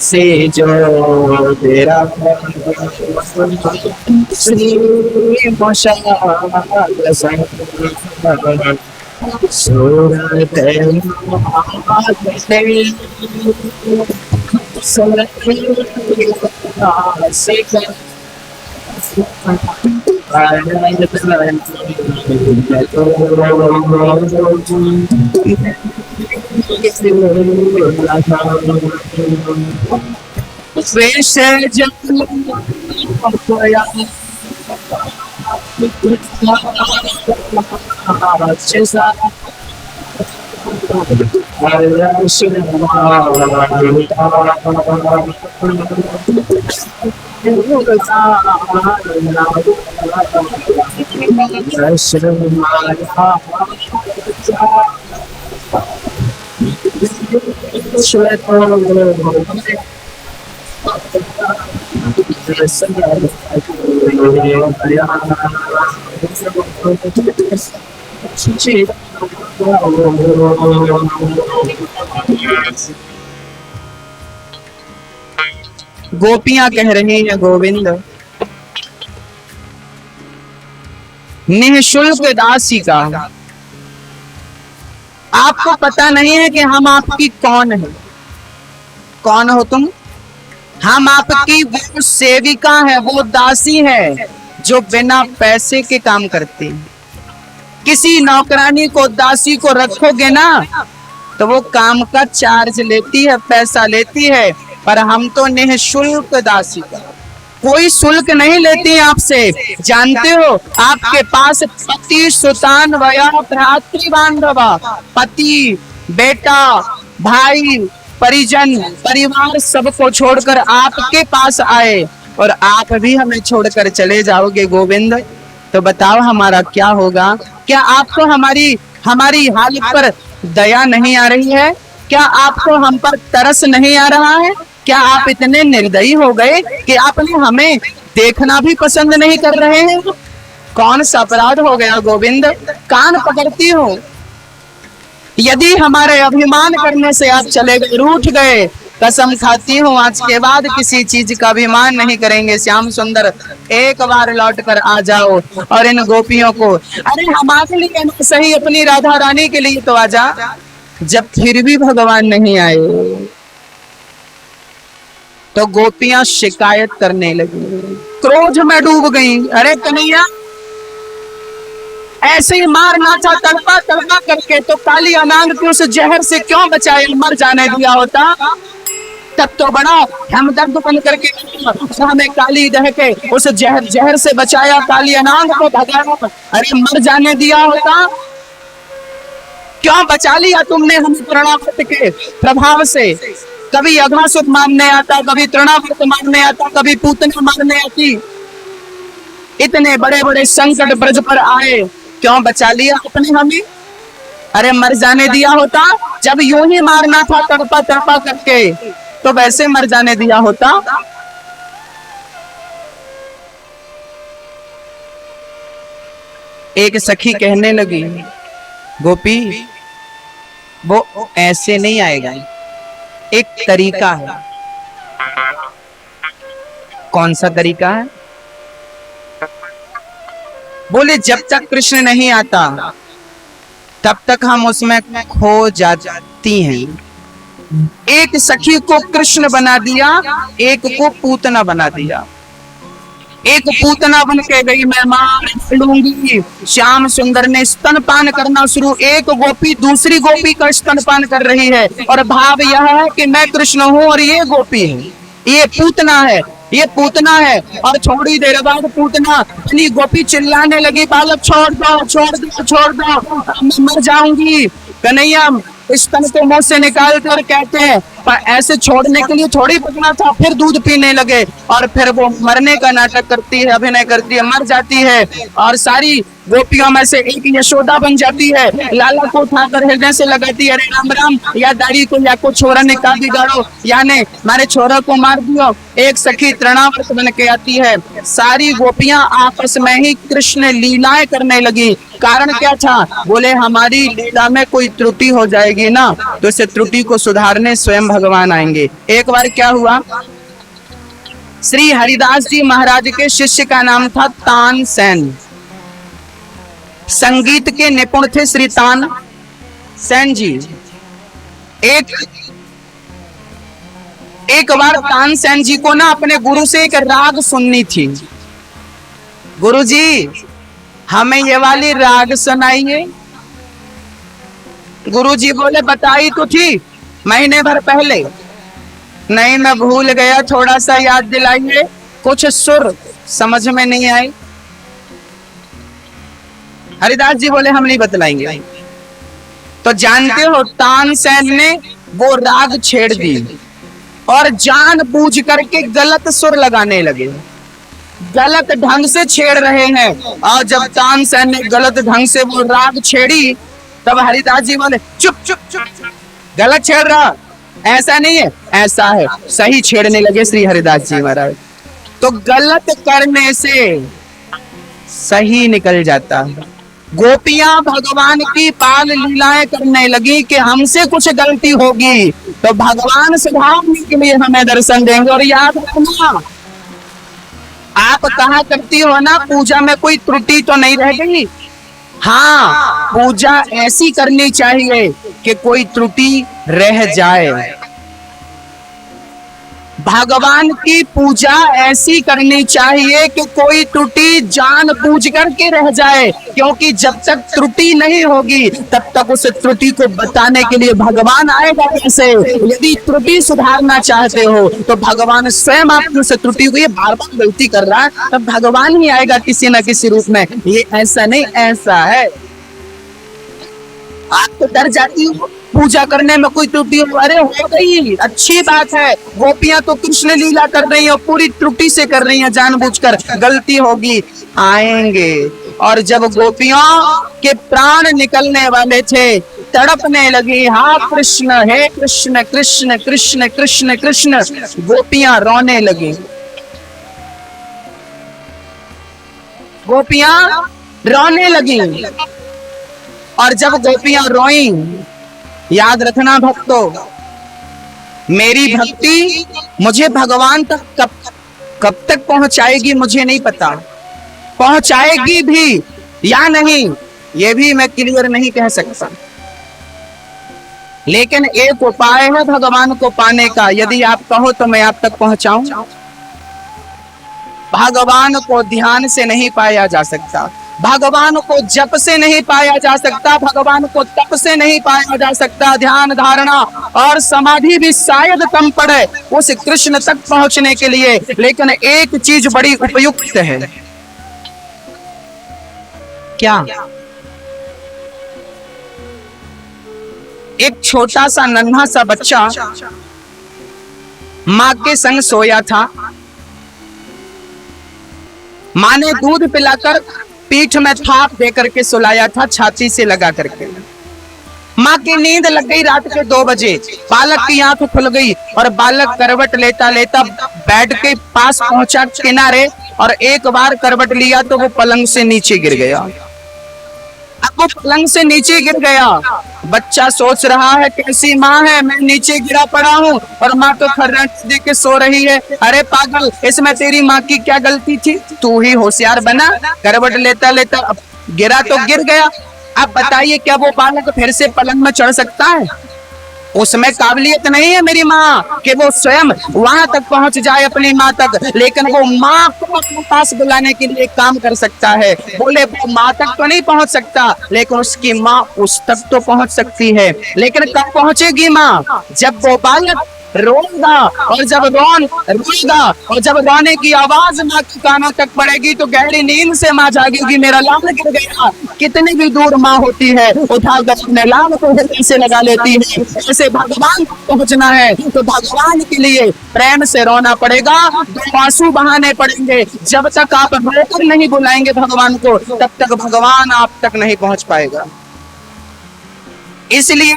से जो तेरा श्री गोपियां कह रही हैं, गोविंद निःशुल्क दासी का। आपको पता नहीं है कि हम आपकी कौन है। कौन हो तुम? हम आपकी वो सेविका है, वो दासी है जो बिना पैसे के काम करती है। किसी नौकरानी को, दासी को रखोगे ना तो वो काम का चार्ज लेती है, पैसा लेती है, पर हम तो निःशुल्क दासी का, कोई शुल्क नहीं लेती है आपसे। जानते हो आपके पास पति सुतान वया भ्रातृ बांधवा, पति, बेटा, भाई, परिजन, परिवार सबको छोड़कर आपके पास आए और आप भी हमें छोड़कर चले जाओगे गोविंद, तो बताओ हमारा क्या होगा? क्या आपको हमारी हालत पर दया नहीं आ रही है? क्या आपको हम पर तरस नहीं आ रहा है? क्या आप इतने निर्दयी हो गए कि आपने हमें देखना भी पसंद नहीं कर रहे हैं? कौन सा अपराध हो गया गोविंद? कान पकड़ती हो। यदि हमारे अभिमान करने से आप चले गए, रूठ गए, कसम खाती हूँ आज के बाद किसी चीज का अभिमान नहीं करेंगे। श्याम सुंदर एक बार लौट कर आ जाओ और इन गोपियों को, अरे हमारे लिए ना सही, अपनी राधा रानी के लिए तो आ जा। जब फिर भी भगवान नहीं आए तो गोपियां शिकायत करने लगी, क्रोध में डूब गई। अरे कन्हैया, ऐसे ही मारना था तड़पा तड़पा करके, तो काली अनांग की उस जहर से क्यों बचाए? मर जाने दिया होता तब तो बड़ा हमदर्द बन करके हमें काली दह के उस जहर से बचाया, काली अनांग को भगाया। अरे मर जाने दिया होता, क्यों बचा लिया तुमने हमें तृणावर्त के प्रभाव से? कभी अघासुर मारने आता, कभी तृणावर्त मारने आता, कभी पूतना मारने आती। इतने बड़े बड़े संकट ब्रज पर आए, क्यों बचा लिया आपने हमें? अरे मर जाने दिया होता, जब यूं ही मारना था तड़पा तड़पा करके, तो वैसे मर जाने दिया होता। एक सखी कहने लगी, गोपी वो ऐसे नहीं आएगा, एक तरीका है। कौन सा तरीका है? बोले जब तक कृष्ण नहीं आता तब तक हम उसमें खो जाती हैं। एक सखी को कृष्ण बना दिया, एक को पूतना बना दिया। एक पूतना बन के गई, मैं मार लूंगी। श्याम सुंदर ने स्तनपान करना शुरू, एक गोपी दूसरी गोपी का स्तनपान कर रही है और भाव यह है कि मैं कृष्ण हूं और ये गोपी है, ये पूतना है, ये पूतना है। और थोड़ी देर बाद पूतना अपनी गोपी चिल्लाने लगी, बालक छोड़ दो छोड़ दो छोड़ दो, मैं मर जाऊंगी। कन्हैया स्तन को मुंह से निकाल कर कहते हैं, पर ऐसे छोड़ने के लिए थोड़ी पकड़ा था। फिर दूध पीने लगे और फिर वो मरने का नाटक करती है, अभिनय करती है, मर जाती है और सारी गोपियों में से एक यशोदा बन जाती है। लाला को उठाकर हृदय से लगाती है, अरे राम राम, या दाढ़ी को या को छोरा ने का बिगाड़ो, यानी मारे छोरा को मार दियो। एक सखी तृणावर्त बन के आती है। सारी गोपियां आपस में ही कृष्ण लीलाएं करने लगी। कारण क्या था? बोले हमारी लीला में कोई त्रुटि हो जाएगी ना, तो इस त्रुटि को सुधारने स्वयं भगवान आएंगे। एक बार क्या हुआ, श्री हरिदास जी महाराज के शिष्य का नाम था तानसेन। संगीत के निपुण थे श्री तानसेन जी। एक बार तानसेन जी को ना अपने गुरु से एक राग सुननी थी। गुरु जी हमें ये वाली राग सुनाइए। गुरु जी बोले बताई तो थी महीने भर पहले। नहीं मैं भूल गया, थोड़ा सा याद दिलाइए। कुछ सुर समझ में नहीं आए। हरिदास जी बोले हम नहीं बतलाएंगे। तो जानते हो तानसेन ने वो राग छेड़ दी और जानबूझ करके गलत सुर लगाने लगे, गलत ढंग से छेड़ रहे हैं। और जब तानसेन ने गलत ढंग से वो राग छेड़ी तब हरिदास जी बोले चुप चुप चुप, गलत छेड़ रहा, ऐसा नहीं है, ऐसा है। सही छेड़ने लगे श्री हरिदास जी महाराज। तो गलत करने से सही निकल जाता है। गोपियां भगवान की बाल लीलाएं करने लगी कि हमसे कुछ गलती होगी तो भगवान सुधारने के लिए हमें दर्शन देंगे। और याद रखना, आप कहा करती हो ना पूजा में कोई त्रुटि तो नहीं रह गई। हाँ, पूजा ऐसी करनी चाहिए कि कोई त्रुटि रह जाए। भगवान की पूजा ऐसी करनी चाहिए कि कोई त्रुटि जानबूझ करके रह जाए, क्योंकि जब तक त्रुटि नहीं होगी तब तक उस त्रुटि को बताने के लिए भगवान आएगा कैसे। यदि त्रुटि सुधारना चाहते हो तो भगवान स्वयं आपकी उस त्रुटि को, ये बार बार गलती कर रहा है, तब भगवान ही आएगा किसी न किसी रूप में। ये ऐसा नहीं, ऐसा है। आप तो डर जाती हो पूजा करने में कोई त्रुटि हो, अरे हो गई अच्छी बात है। गोपियां तो कृष्ण लीला कर रही है और पूरी त्रुटि से कर रही है, जानबूझकर। गलती होगी, आएंगे। और जब गोपियों के प्राण निकलने वाले थे, तड़पने लगी, हा कृष्ण, हे कृष्ण, कृष्ण कृष्ण कृष्ण कृष्ण, गोपियां रोने लगी। गोपियां रोने लगी। और जब गोपियां रोई, याद रखना भक्तों, मेरी भक्ति मुझे भगवान तक कब तक पहुंचाएगी मुझे नहीं पता, पहुंचाएगी भी या नहीं ये भी मैं क्लियर नहीं कह सकता। लेकिन एक उपाय है भगवान को पाने का, यदि आप कहो तो मैं आप तक पहुंचाऊं। भगवान को ध्यान से नहीं पाया जा सकता, भगवान को जप से नहीं पाया जा सकता, भगवान को तप से नहीं पाया जा सकता। ध्यान धारणा और समाधि भी शायद कम पड़े उस कृष्ण तक पहुंचने के लिए। लेकिन एक चीज बड़ी उपयुक्त है। क्या? एक छोटा सा नन्हा सा बच्चा मां के संग सोया था। मां ने दूध पिलाकर पीठ में थाप दे करके सुलाया था, छाती से लगा करके। मां की नींद लग गई रात के 2 बजे। बालक की आंख खुल गई और बालक करवट लेता लेता बेड के पास पहुंचा किनारे, और एक बार करवट लिया तो वो पलंग से नीचे गिर गया। अब वो पलंग से नीचे गिर गया। बच्चा सोच रहा है कैसी माँ है, मैं नीचे गिरा पड़ा हूँ और माँ तो खर्राट दे के सो रही है। अरे पागल, इसमें तेरी माँ की क्या गलती थी? तू ही होशियार बना, करवट लेता लेता अब गिरा तो गिर गया। अब बताइए क्या वो बालक फिर से पलंग में चढ़ सकता है? उसमें काबिलियत नहीं है मेरी माँ कि वो स्वयं वहां तक पहुंच जाए अपनी माँ तक। लेकिन वो माँ को अपने पास बुलाने के लिए काम कर सकता है। बोले वो माँ तक तो नहीं पहुंच सकता, लेकिन उसकी माँ उस तक तो पहुंच सकती है। लेकिन कब पहुंचेगी माँ? जब वो बालक रोएगा, और जब रोएगा और जब रोने की आवाज माँ के कानों तक पड़ेगी तो गहरी नींद से माँ जागेगी, मेरा लाल गिर गया। कितनी भी दूर माँ होती है, उठाकर अपने लाल को हृदय से लगा लेती है। ऐसे भगवान को पहुंचना है तो भगवान के लिए प्रेम से रोना पड़ेगा, आंसू बहाने पड़ेंगे। जब तक आप रोकर नहीं बुलाएंगे भगवान को, तब तक भगवान आप तक नहीं पहुंच पाएगा। इसलिए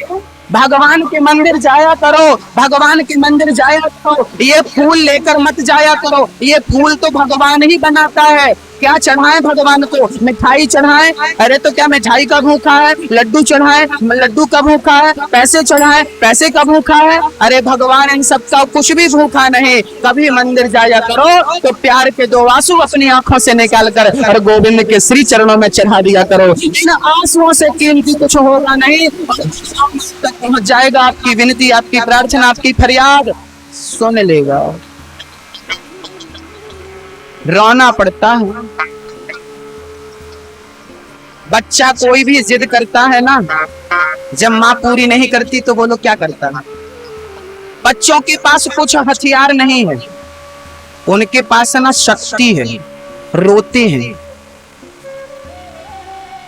भगवान के मंदिर जाया करो, भगवान के मंदिर जाया करो। ये फूल लेकर मत जाया करो, ये फूल तो भगवान ही बनाता है। क्या चढ़ाएं भगवान को? मिठाई चढ़ाएं? अरे तो क्या मिठाई का भूखा है? लड्डू चढ़ाएं? लड्डू का भूखा है? पैसे चढ़ाएं? पैसे का भूखा है? अरे भगवान इन सब का कुछ भी भूखा नहीं। कभी मंदिर जाया करो तो प्यार के 2 आंसू अपनी आंखों से निकाल कर और गोविंद के श्री चरणों में चढ़ा दिया करो। इन आंसुओं से कीमती कुछ होगा नहीं, तक पहुंच जाएगा। आपकी विनती, आपकी प्रार्थना, आपकी फरियाद सुन लेगा। रोना पड़ता है। बच्चा कोई भी जिद करता है ना, जब माँ पूरी नहीं करती तो वो लोग क्या करता है? बच्चों के पास कुछ हथियार नहीं है, उनके पास ना शक्ति है, रोते हैं।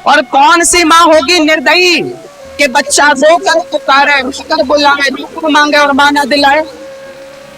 और कौन सी माँ होगी निर्दयी कि बच्चा रोकर पुकारे, रोकर बुलाए, रोकर मांगे और मां ना दिलाए?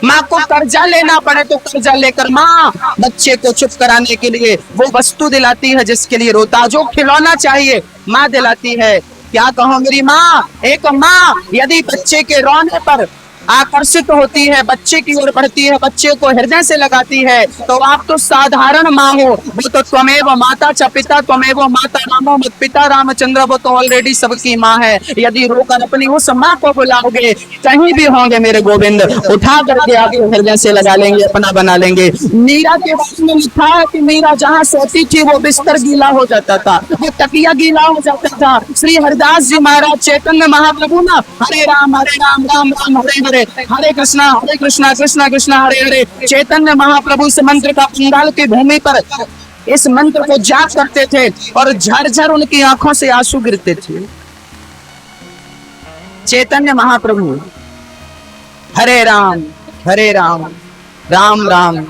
माँ को कर्जा लेना पड़े तो कर्जा लेकर माँ बच्चे को चुप कराने के लिए वो वस्तु दिलाती है जिसके लिए रोता, जो खिलौना चाहिए माँ दिलाती है। क्या कहो मेरी माँ, एक माँ यदि बच्चे के रोने पर आकर्षित होती है, बच्चे की ओर बढ़ती है, बच्चे को हृदय से लगाती है, तो आप तो साधारण माँ हो, वो तो त्वमेव माता च पिता त्वमेव माता रामो मत पिता रामचंद्र, वो तो ऑलरेडी सबकी माँ है। यदि रोकर अपनी उस माँ को बुलाओगे, कहीं भी होंगे मेरे गोविंद, उठा करके आपको हृदय से लगा लेंगे, अपना बना लेंगे। मीरा के बारे में लिखा है कि मीरा जहाँ सोती थी वो बिस्तर गीला हो जाता था, वो तकिया गीला हो जाता था। श्री हरिदास जी महाराज चैतन्य महाप्रभु ना, हरे राम राम राम हरे हरे, हरे कृष्णा कृष्णा कृष्णा हरे हरे, चैतन्य महाप्रभु इस मंत्र का बंगाल की भूमि पर इस मंत्र को जाप करते थे और झरझर उनकी आंखों से आंसू गिरते थे। चैतन्य महाप्रभु हरे राम राम राम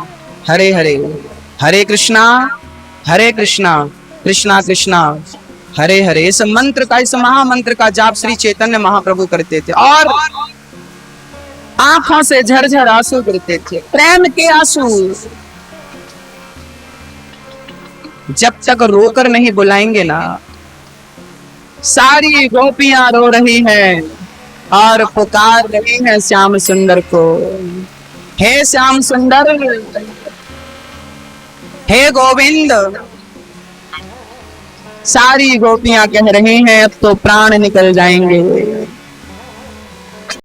हरे हरे, हरे कृष्णा कृष्णा कृष्णा हरे हरे। इस मंत्र का, इस महामंत्र का जाप श्री चैतन्य महाप्रभु करते थे और आंखों से झरझर आंसू गिरते थे, प्रेम के आंसू। जब तक रोकर नहीं बुलाएंगे ना, सारी गोपियां रो रही हैं और पुकार रही हैं श्याम सुंदर को, हे श्याम सुंदर, हे गोविंद। सारी गोपियां कह रही हैं अब तो प्राण निकल जाएंगे,